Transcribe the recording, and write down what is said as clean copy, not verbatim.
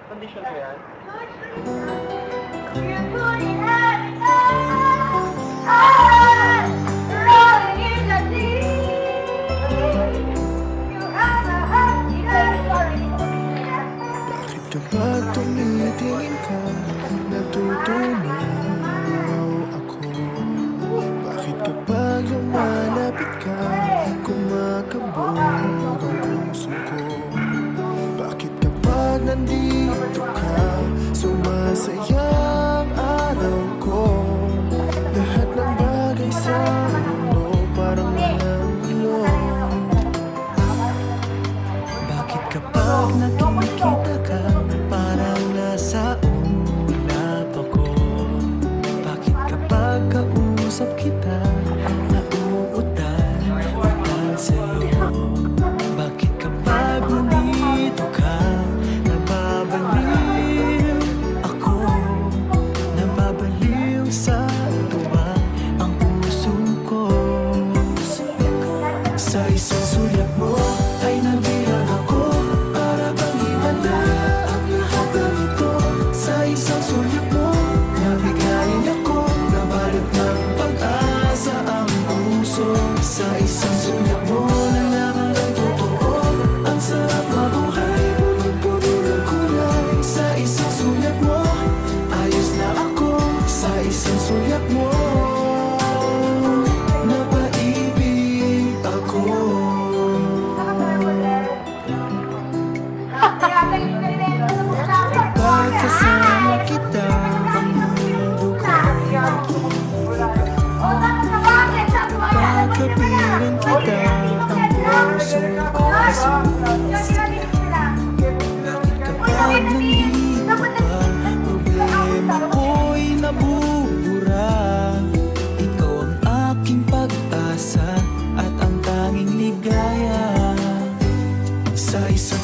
Condition mo yan? Bakit kapag tumitingin ka, natutunaw ako? Bakit kapag lumalapit ka, kumakabog ang puso ko? Bakit kapag nandito ka, sumasaya ang araw ko? Lahat ng bagay sa mundo parang walang gulo. Bakit kapag nakikita ka, parang nasa ulap ako? Bakit kapag kausap kita, nauutal sa'yo? Bakit kapag nandito ka, nababaliw ako? Nababaliw sa tuwa ang puso ko. Sa isang sulyap mo ay nabihag ako, para bang himanda ang lahat ng ito. Sa isang sulyap mo, nabigayin ako, nabalot ng pag-asa ang puso. Sa isang sulyap mo, nalaman ng totoo, ang sarap mabuhay, punong-puno ng kulay. Sa isang sulyap mo, ayos na ako. Sa isang sulyap mo, napaibig ako. Kapag kasama kita, ang mundo ko'y pagkapiling kita, ang puso ko'y sumisip. Bakit kapag nandito ka, problema ko'y nabubura? Ikaw ang aking pag-asa at ang tanging ligaya. Sa isang